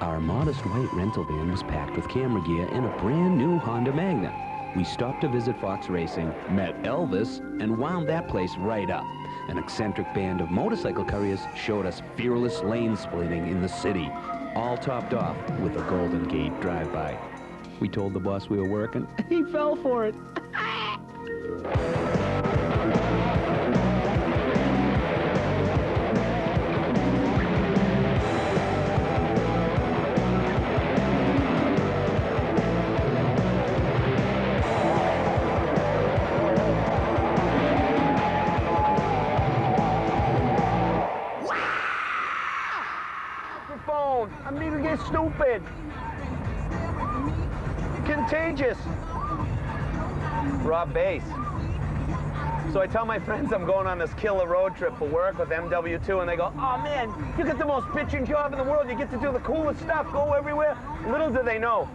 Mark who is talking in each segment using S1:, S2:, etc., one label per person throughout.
S1: Our modest white rental van was packed with camera gear and a brand new Honda Magna. We stopped to visit Fox Racing, met Elvis, and wound that place right up. An eccentric band of motorcycle couriers showed us fearless lane splitting in the city, all topped off with a Golden Gate drive-by. We told the boss we were working. He fell for it.
S2: I'm need to get stupid. Contagious. Raw bass. So I tell my friends I'm going on this killer road trip for work with MW2, and they go, oh man, you get the most bitching job in the world. You get to do the coolest stuff, go everywhere. Little do they know,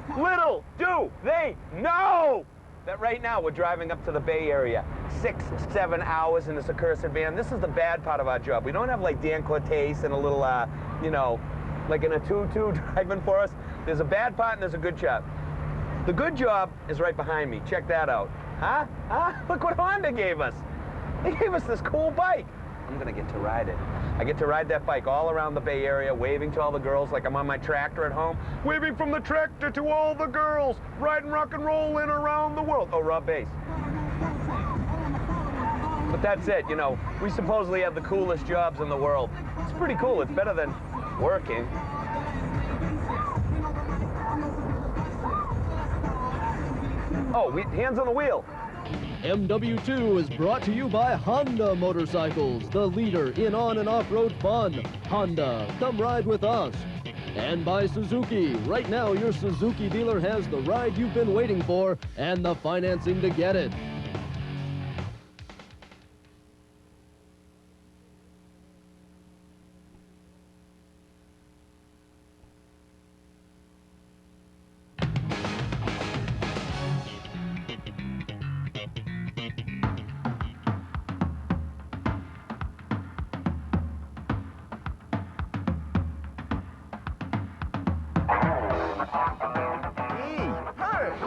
S2: that right now we're driving up to the Bay Area, 6, 7 hours in this accursed van. This is the bad part of our job. We don't have like Dan Cortez and a little, you know, like in a 2-2 driving for us. There's a bad part and there's a good job. The good job is right behind me. Check that out. Huh? Look what Honda gave us. They gave us this cool bike. I'm gonna get to ride it. I get to ride that bike all around the Bay Area, waving to all the girls like I'm on my tractor at home. Waving from the tractor to all the girls. Riding rock and rollin' around the world. Oh, raw bass. But that's it, you know. We supposedly have the coolest jobs in the world. It's pretty cool. It's better than working. Oh, hands on the wheel.
S3: MW2 is brought to you by Honda Motorcycles, the leader in on and off-road fun. Honda, come ride with us. And by Suzuki. Right now, your Suzuki dealer has the ride you've been waiting for and the financing to get it.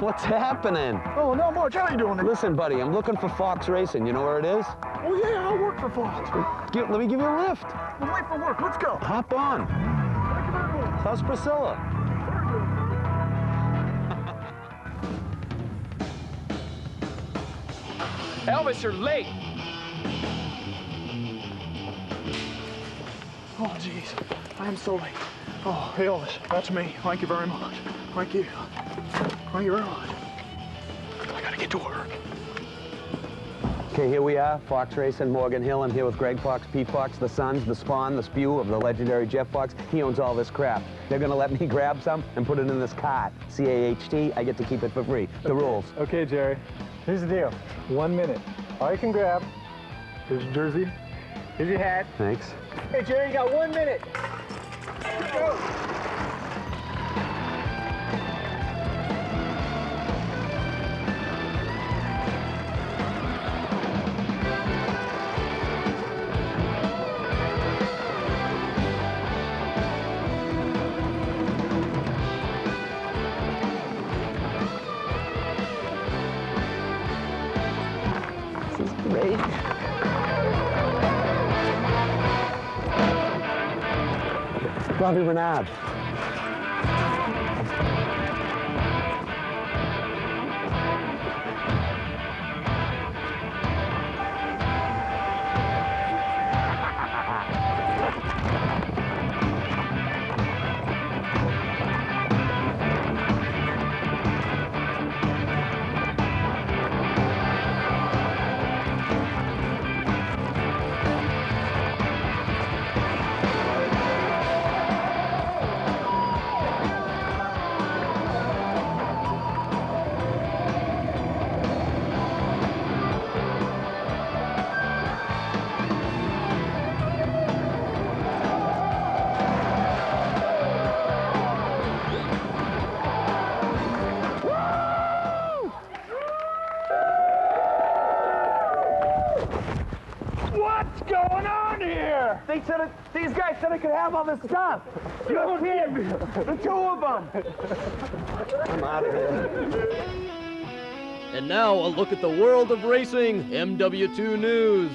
S2: What's happening?
S4: Oh, not much. How you doing?
S2: Listen, buddy, I'm looking for Fox Racing. You know where it is?
S4: Oh, yeah, I work for Fox.
S2: Let me give you a lift.
S4: I'm late for work. Let's go.
S2: Hop on.
S4: Thank you very much.
S2: How's Priscilla?
S5: Elvis, you're late.
S4: Oh, jeez. I am so late. Oh, hey, Elvis, that's me. Thank you very much. Thank you. Thank you very much. I gotta get to work.
S2: Okay, here we are, Fox Racing, Morgan Hill. I'm here with Greg Fox, Pete Fox, the sons, the spawn, the spew of the legendary Geoff Fox. He owns all this crap. They're gonna let me grab some and put it in this cart. C-A-H-T, I get to keep it for free. The rules.
S6: Okay, Jerry, here's the deal. 1 minute. All you can grab, here's your jersey, here's your hat.
S2: Thanks.
S6: Hey, Jerry, you got 1 minute. Go.
S2: Great. Bobby Renard.
S4: What's going on here?
S2: These guys said I could have all this stuff. Your kid! The two of them! I'm out of here.
S3: And now a look at the world of racing, MW2 News.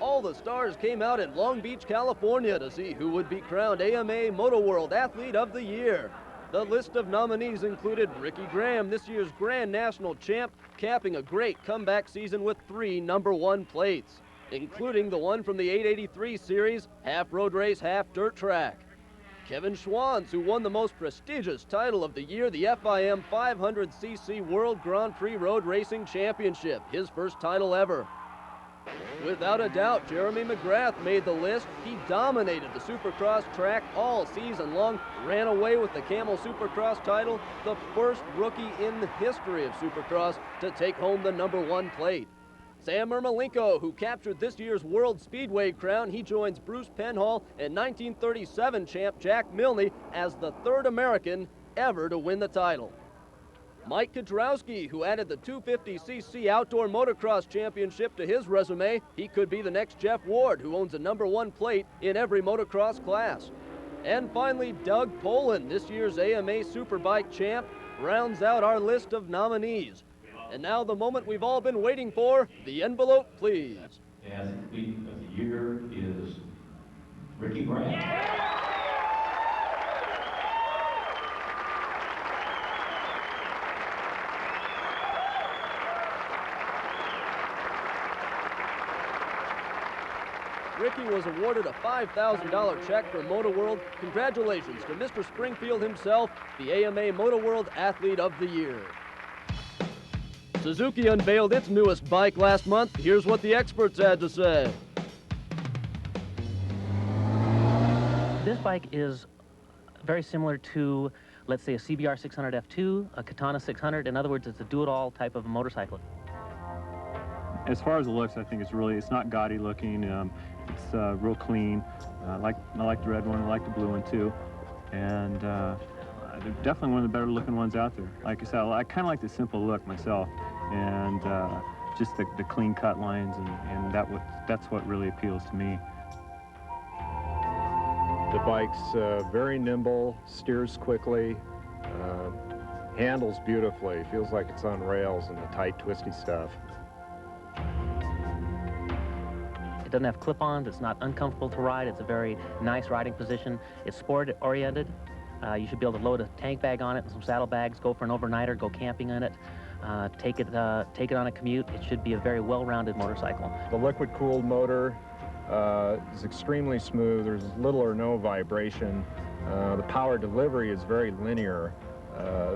S3: All the stars came out in Long Beach, California to see who would be crowned AMA MotoWorld Athlete of the Year. The list of nominees included Ricky Graham, this year's Grand National Champ, capping a great comeback season with 3 #1 plates, including the one from the 883 series, half road race, half dirt track. Kevin Schwantz, who won the most prestigious title of the year, the FIM 500cc World Grand Prix Road Racing Championship, his first title ever. Without a doubt, Jeremy McGrath made the list. He dominated the Supercross track all season long, ran away with the Camel Supercross title, the first rookie in the history of Supercross to take home the #1 plate. Sam Ermolenko, who captured this year's World Speedway crown, he joins Bruce Penhall and 1937 champ Jack Milne as the 3rd American ever to win the title. Mike Kudrowski, who added the 250cc Outdoor Motocross Championship to his resume, he could be the next Jeff Ward, who owns a #1 plate in every motocross class. And finally, Doug Poland, this year's AMA Superbike champ, rounds out our list of nominees. And now the moment we've all been waiting for, the envelope, please.
S7: Athlete of the Year is Ricky Graham.
S3: Ricky was awarded a $5,000 check from MotoWorld. Congratulations to Mr. Springfield himself, the AMA MotoWorld Athlete of the Year. Suzuki unveiled its newest bike last month. Here's what the experts had to say.
S8: This bike is very similar to, let's say, a CBR 600 F2, a Katana 600. In other words, it's a do-it-all type of motorcycle.
S9: As far as it looks, I think it's not gaudy looking. It's real clean. I like the red one. I like the blue one too, and they're definitely one of the better looking ones out there. Like I said, I kind of like the simple look myself, and just the clean cut lines, and that's what really appeals to me.
S6: The bike's very nimble, steers quickly, handles beautifully. Feels like it's on rails and the tight, twisty stuff.
S8: It doesn't have clip-ons. It's not uncomfortable to ride. It's a very nice riding position. It's sport-oriented. You should be able to load a tank bag on it and some saddlebags, go for an overnighter, go camping in it, take it on a commute. It should be a very well-rounded motorcycle.
S6: The liquid-cooled motor is extremely smooth. There's little or no vibration. The power delivery is very linear.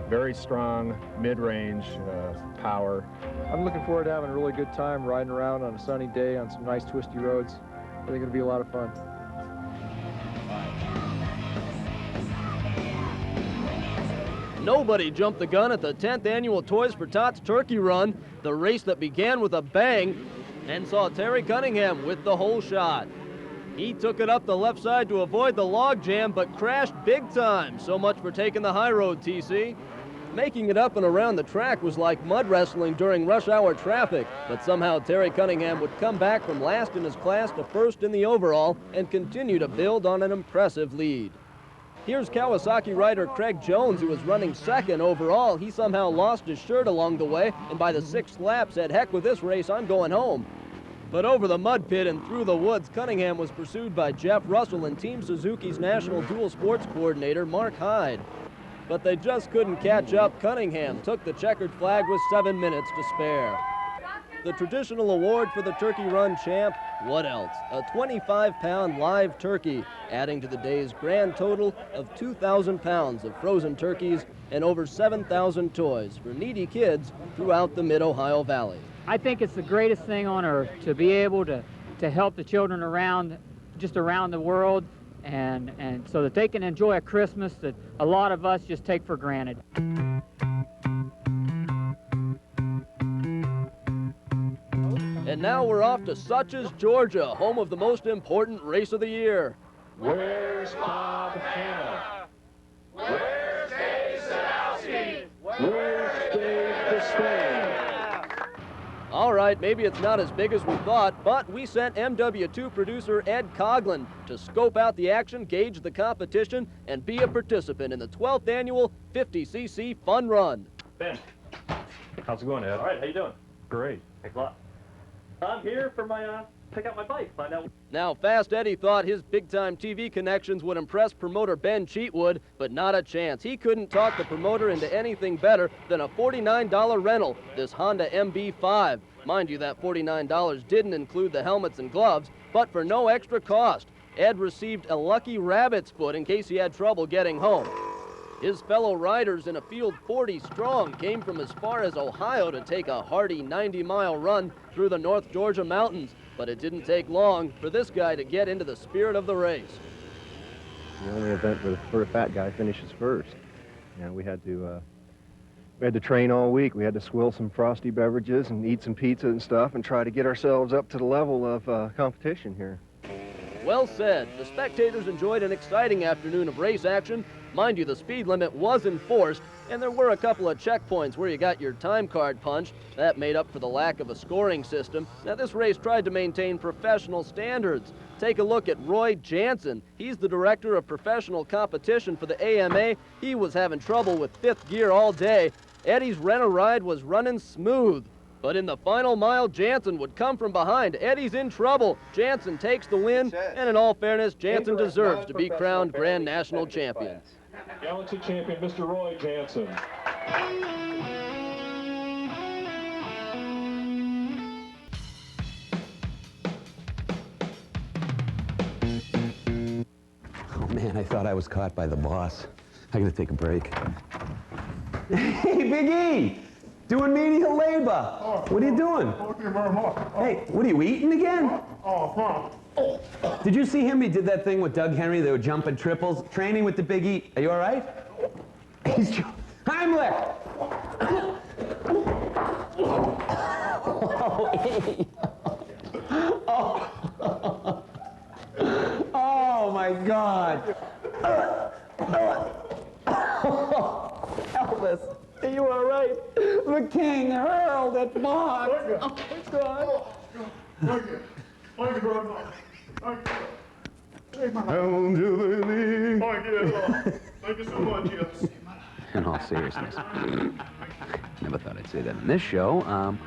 S6: Very strong mid-range power.
S10: I'm looking forward to having a really good time riding around on a sunny day on some nice twisty roads. I think it'll be a lot of fun.
S3: Nobody jumped the gun at the 10th annual Toys for Tots Turkey Run, the race that began with a bang and saw Terry Cunningham with the whole shot. He took it up the left side to avoid the log jam, but crashed big time. So much for taking the high road, TC. Making it up and around the track was like mud wrestling during rush hour traffic, but somehow Terry Cunningham would come back from last in his class to first in the overall and continue to build on an impressive lead. Here's Kawasaki rider Craig Jones, who was running second overall. He somehow lost his shirt along the way, and by the 6th lap said, "Heck with this race, I'm going home." But over the mud pit and through the woods, Cunningham was pursued by Jeff Russell and Team Suzuki's National Dual Sports Coordinator, Mark Hyde. But they just couldn't catch up. Cunningham took the checkered flag with 7 minutes to spare. The traditional award for the Turkey Run champ, what else? A 25-pound live turkey, adding to the day's grand total of 2,000 pounds of frozen turkeys and over 7,000 toys for needy kids throughout the Mid-Ohio Valley.
S11: I think it's the greatest thing on earth to be able to help the children around the world and so that they can enjoy a Christmas that a lot of us just take for granted.
S3: And now we're off to Suches, Georgia, home of the most important race of the year.
S7: Where's Bob Hanna? Where's Dave Sadowski? Where's Dave Despain?
S3: All right, maybe it's not as big as we thought, but we sent MW2 producer Ed Coughlin to scope out the action, gauge the competition, and be a participant in the 12th annual 50cc Fun Run.
S9: Ben, how's it going, Ed?
S12: All right, how you doing?
S9: Great.
S12: Thanks a lot. I'm here for my, pick out my bike, find out.
S3: Now, Fast Eddie thought his big-time TV connections would impress promoter Ben Cheatwood, but not a chance. He couldn't talk the promoter into anything better than a $49 rental, this Honda MB5. Mind you, that $49 didn't include the helmets and gloves, but for no extra cost. Ed received a lucky rabbit's foot in case he had trouble getting home. His fellow riders in a field 40 strong came from as far as Ohio to take a hearty 90-mile run through the North Georgia mountains, but it didn't take long for this guy to get into the spirit of the race.
S13: The only event where a fat guy finishes first. You know, we had to train all week. We had to swill some frosty beverages and eat some pizza and stuff and try to get ourselves up to the level of competition here.
S3: Well said. The spectators enjoyed an exciting afternoon of race action. Mind you, the speed limit was enforced, and there were a couple of checkpoints where you got your time card punched. That made up for the lack of a scoring system. Now, this race tried to maintain professional standards. Take a look at Roy Jansen. He's the director of professional competition for the AMA. He was having trouble with fifth gear all day. Eddie's rent-a-ride was running smooth. But in the final mile, Jansen would come from behind. Eddie's in trouble. Jansen takes the win, and in all fairness, Jansen deserves to be crowned Grand National Champion.
S6: Galaxy champion, Mr. Roy Jansen.
S1: Oh man, I thought I was caught by the boss. I gotta take a break. Hey, Big E! Doing menial labor.
S4: Oh,
S1: what are you doing?
S4: Thank you very much.
S1: Hey, what are you eating again?
S4: Oh,
S1: Did you see him? He did that thing with Doug Henry. They were jumping triples, training with the Big E. Are you all right? He's Heimlich! Oh, oh my God! Elvis, are you all right? The king hurled at box.
S4: Oh, God. Thank you. Thank you very much. Thank you.
S1: Down to the league.
S4: Thank you. Thank you so much, yes.
S1: In all seriousness, never thought I'd say that in this show.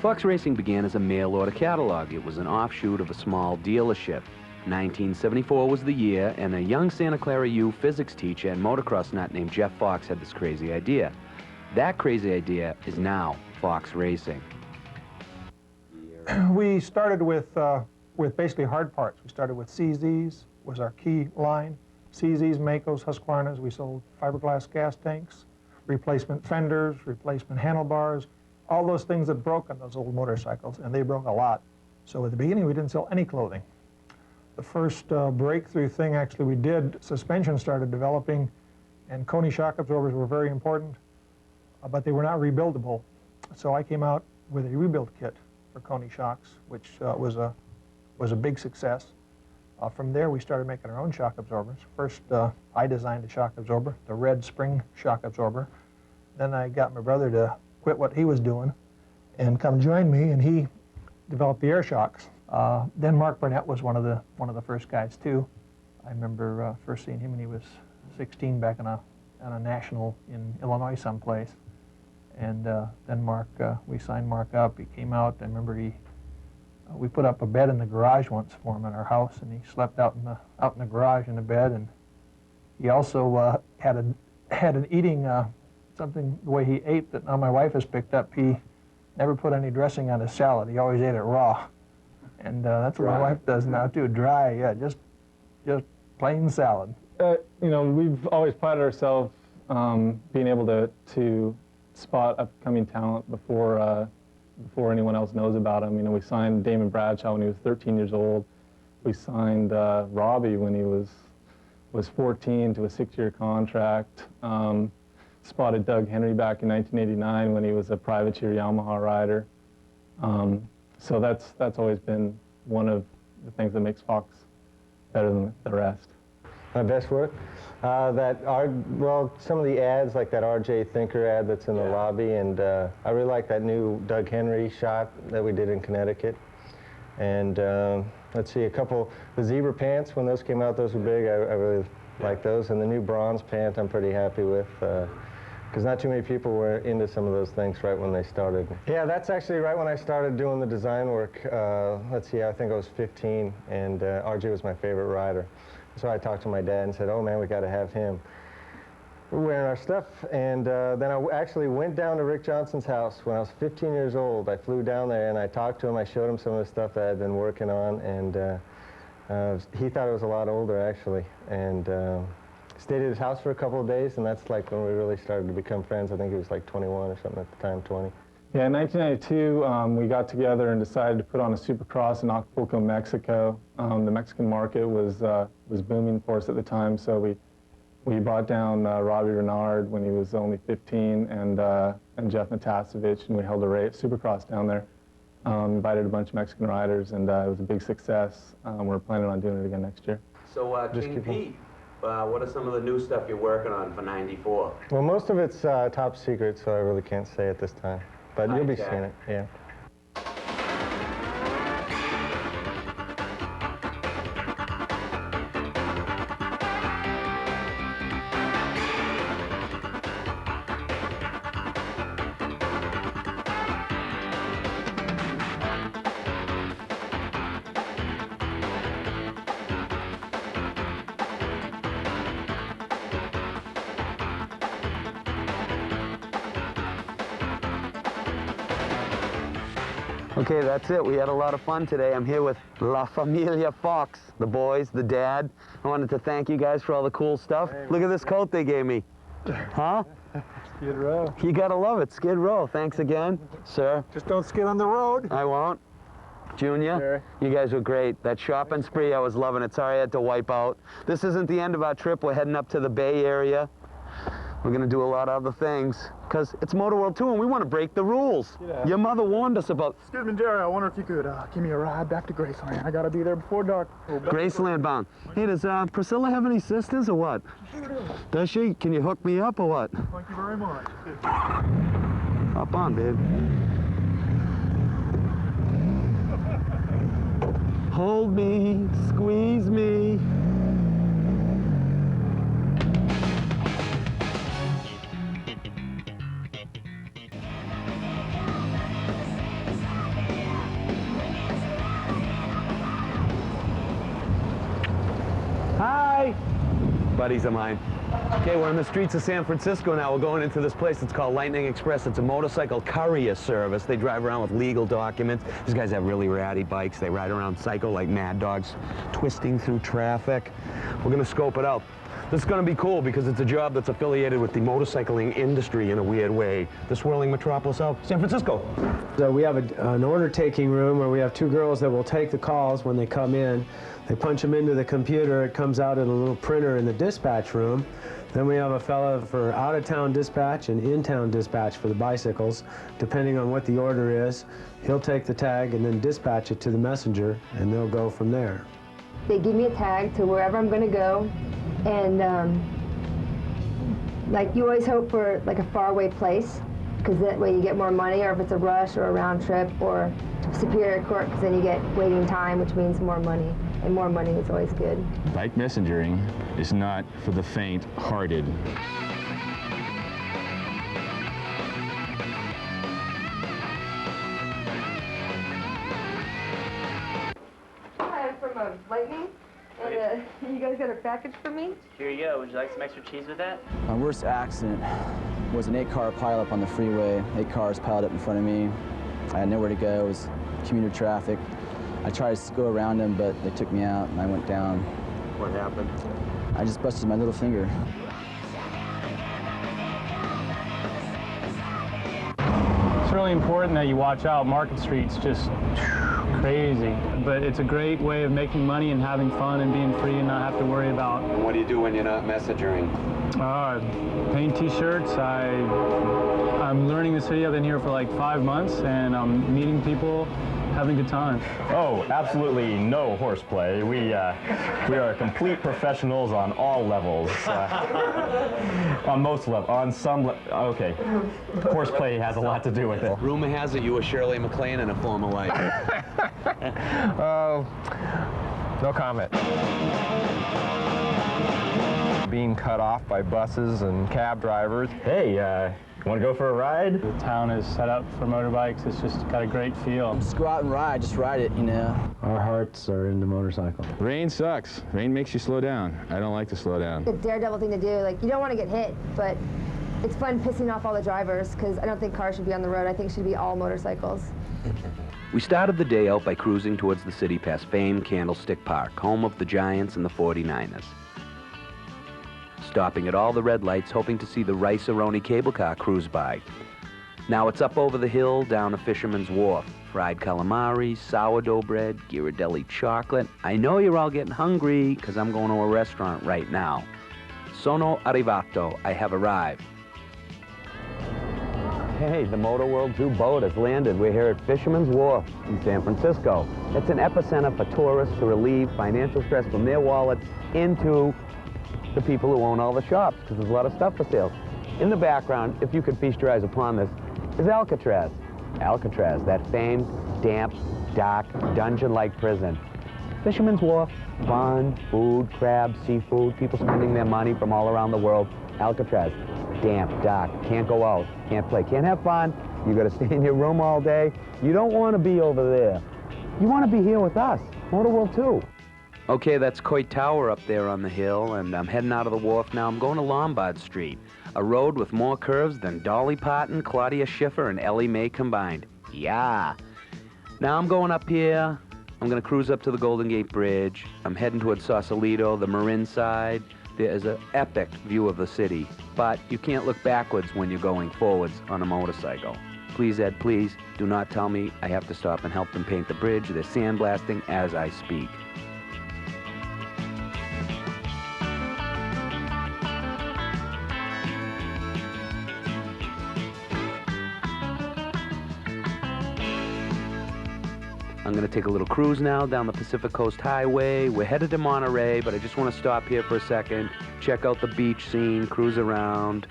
S1: Fox Racing began as a mail-order catalog. It was an offshoot of a small dealership. 1974 was the year, and a young Santa Clara U physics teacher and motocross nut named Geoff Fox had this crazy idea. That crazy idea is now Fox Racing.
S14: We started with basically hard parts. We started with CZs, was our key line. CZs, Makos, Husqvarnas. We sold fiberglass gas tanks, replacement fenders, replacement handlebars, all those things that broke on those old motorcycles, and they broke a lot. So at the beginning, we didn't sell any clothing. The first breakthrough thing actually we did, suspension started developing, and Coney shock absorbers were very important, but they were not rebuildable. So I came out with a rebuild kit for Coney shocks, which was a big success. From there, we started making our own shock absorbers. First, I designed a shock absorber, the red spring shock absorber. Then I got my brother to quit what he was doing and come join me, and he developed the air shocks. Then Mark Burnett was one of the first guys too. I remember first seeing him when he was 16 back on a national in Illinois someplace. And then Mark, we signed Mark up. He came out. I remember we put up a bed in the garage once for him in our house, and he slept out in the garage in the bed. And he also had an eating something the way he ate that now my wife has picked up. He never put any dressing on his salad. He always ate it raw. And that's what my wife does now too, dry, yeah, just plain salad.
S15: You know, we've always prided ourselves being able to spot upcoming talent before anyone else knows about him. You know, we signed Damon Bradshaw when he was 13 years old. We signed Robbie when he was 14 to a 6-year contract. Spotted Doug Henry back in 1989 when he was a privateer Yamaha rider. So that's always been one of the things that makes Fox better than the rest.
S16: My best work? Well, some of the ads, like that RJ Thinker ad that's in the lobby, and I really like that new Doug Henry shot that we did in Connecticut. And let's see, the zebra pants, when those came out, those were big. I really like those. And the new bronze pant I'm pretty happy with, because not too many people were into some of those things right when they started. Yeah, that's actually right when I started doing the design work. Let's see, I think I was 15, and RJ was my favorite rider. So I talked to my dad and said, oh man, we got to have him. We're wearing our stuff, and then I actually went down to Rick Johnson's house when I was 15 years old. I flew down there and I talked to him. I showed him some of the stuff that I'd been working on, and he thought it was a lot older actually. And stayed at his house for a couple of days, and that's like when we really started to become friends. I think he was like 21 or something at the time, 20.
S15: Yeah, in 1992, we got together and decided to put on a Supercross in Acapulco, Mexico. The Mexican market was booming for us at the time, so we brought down Robbie Renard when he was only 15, and Jeff Natasevich, and we held a Supercross down there. Invited a bunch of Mexican riders, and it was a big success. We're planning on doing it again next year.
S2: So, King Pete, what are some of the new stuff you're working on for '94?
S16: Well, most of it's top secret, so I really can't say at this time. But you'll be seeing it, yeah.
S2: Okay, that's it. We had a lot of fun today. I'm here with La Familia Fox, the boys, the dad. I wanted to thank you guys for all the cool stuff. Look at this coat they gave me. Huh?
S4: Skid Row.
S2: You gotta love it. Skid Row. Thanks again, sir.
S4: Just don't skid on the road.
S2: I won't. Junior,
S4: sure.
S2: You guys were great. That shopping spree, I was loving it. Sorry I had to wipe out. This isn't the end of our trip. We're heading up to the Bay Area. We're going to do a lot of other things, because it's MotoWorld 2 and we want to break the rules.
S4: Yeah.
S2: Your mother warned us about...
S4: Excuse me, Jerry, I wonder if you could give me a ride back to Graceland. I got to be there before dark.
S2: Graceland bound. Hey, does Priscilla have any sisters or what? Does she? Can you hook me up or what?
S4: Thank you very much.
S2: Hop on, babe. Hold me, squeeze me. Hi! Buddies of mine. Okay, we're on the streets of San Francisco now. We're going into this place. It's called Lightning Express. It's a motorcycle courier service. They drive around with legal documents. These guys have really ratty bikes. They ride around psycho like mad dogs, twisting through traffic. We're going to scope it out. This is going to be cool because it's a job that's affiliated with the motorcycling industry in a weird way. The swirling metropolis of San Francisco.
S17: So we have an order-taking room where we have two girls that will take the calls when they come in. They punch them into the computer. It comes out in a little printer in the dispatch room. Then we have a fella for out-of-town dispatch and in-town dispatch for the bicycles. Depending on what the order is, he'll take the tag and then dispatch it to the messenger, and they'll go from there.
S18: They give me a tag to wherever I'm going to go, and like you always hope for like a faraway place, because that way you get more money, or if it's a rush or a round trip or Superior Court, because then you get waiting time, which means more money, and more money is always good.
S19: Bike messengering is not for the faint-hearted.
S18: Hi, I'm from Lightning, and you guys got a package for me?
S8: Here you go. Would you like some extra cheese with that?
S20: My worst accident was an 8-car pileup on the freeway. 8 cars piled up in front of me. I had nowhere to go. It was commuter traffic. I tried to go around them, but they took me out, and I went down.
S2: What happened?
S20: I just busted my little finger.
S21: It's really important that you watch out. Market Street's just crazy, but it's a great way of making money and having fun and being free and not have to worry about...
S2: What do you do when you're not messengering?
S21: Paint t-shirts. I'm learning the city. I've been here for like 5 months, and I'm meeting people, having a good time.
S19: Oh, absolutely no horseplay. We are complete professionals on all levels. On most levels. On some okay. Horseplay has a lot to do with it.
S1: Rumor has it you were Shirley MacLaine in a former life.
S5: No comment. Being cut off by buses and cab drivers.
S19: Hey, want to go for a ride?
S21: The town is set up for motorbikes. It's just got a great feel.
S20: Just go out and ride, just ride it, you know.
S19: Our hearts are in the motorcycle. Rain sucks. Rain makes you slow down. I don't like to slow down.
S18: The daredevil thing to do, like, you don't want to get hit, but it's fun pissing off all the drivers, because I don't think cars should be on the road. I think it should be all motorcycles.
S1: We started the day out by cruising towards the city past famed Candlestick Park, home of the Giants and the 49ers. Stopping at all the red lights, hoping to see the Rice-A-Roni cable car cruise by. Now it's up over the hill, down a Fisherman's Wharf. Fried calamari, sourdough bread, Ghirardelli chocolate. I know you're all getting hungry, because I'm going to a restaurant right now. Sono arrivato. I have arrived. Hey, the MotoWorld 2 boat has landed. We're here at Fisherman's Wharf in San Francisco. It's an epicenter for tourists to relieve financial stress from their wallets into the people who own all the shops, because there's a lot of stuff for sale. In the background, if you could feast your eyes upon this, is Alcatraz. Alcatraz, that famed, damp, dark, dungeon-like prison. Fisherman's Wharf, fun, food, crabs, seafood, people spending their money from all around the world. Alcatraz, damp, dark, can't go out, can't play, can't have fun. You gotta stay in your room all day. You don't want to be over there. You want to be here with us, MotoWorld 2. Okay, that's Coit Tower up there on the hill, and I'm heading out of the wharf now. I'm going to Lombard Street, a road with more curves than Dolly Parton, Claudia Schiffer, and Ellie Mae combined. Yeah. Now I'm going up here. I'm going to cruise up to the Golden Gate Bridge. I'm heading towards Sausalito, the Marin side. There's an epic view of the city, but you can't look backwards when you're going forwards on a motorcycle. Please, Ed, please, do not tell me I have to stop and help them paint the bridge. They're sandblasting as I speak. I'm going to take a little cruise now down the Pacific Coast Highway. We're headed to Monterey, but I just want to stop here for a second, check out the beach scene, cruise around,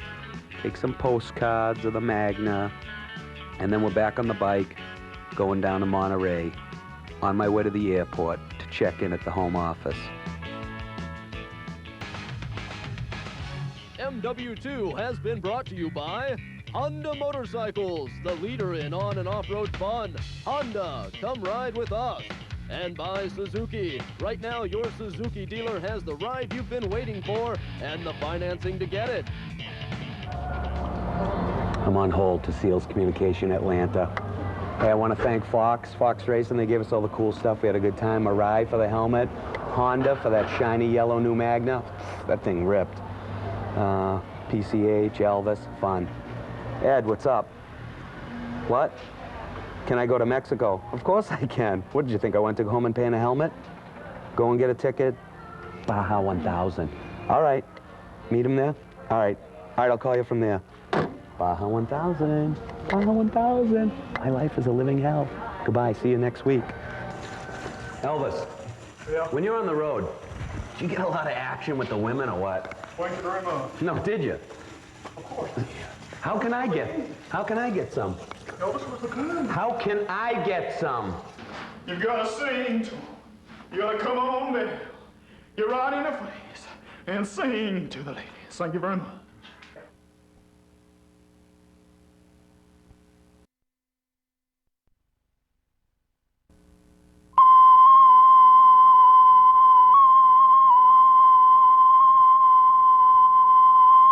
S1: take some postcards of the Magna, and then we're back on the bike, going down to Monterey, on my way to the airport to check in at the home office.
S3: MW2 has been brought to you by Honda Motorcycles, the leader in on and off-road fun. Honda, come ride with us. And by Suzuki. Right now, your Suzuki dealer has the ride you've been waiting for and the financing to get it.
S1: I'm on hold to Seals Communication Atlanta. Hey, I want to thank Fox Racing. They gave us all the cool stuff. We had a good time. Arai for the helmet. Honda for that shiny yellow new Magna. That thing ripped. PCH, Elvis, fun. Ed, what's up? What? Can I go to Mexico? Of course I can. What did you think? I went to go home and paint a helmet? Go and get a ticket? Baja 1000. All right. Meet him there? All right. All right, I'll call you from there. Baja 1000. Baja 1000. My life is a living hell. Goodbye. See you next week. Elvis,
S4: Yeah?
S1: when you're on the road, did you get a lot of action with the women or what?
S4: Thank you very much.
S1: No, did you?
S4: Of course.
S1: How can I get some?
S4: Elvis was the good.
S1: How can I get some?
S4: You've got to sing to them. You got to come on down. Get right in the face and sing to the ladies. Thank you very much.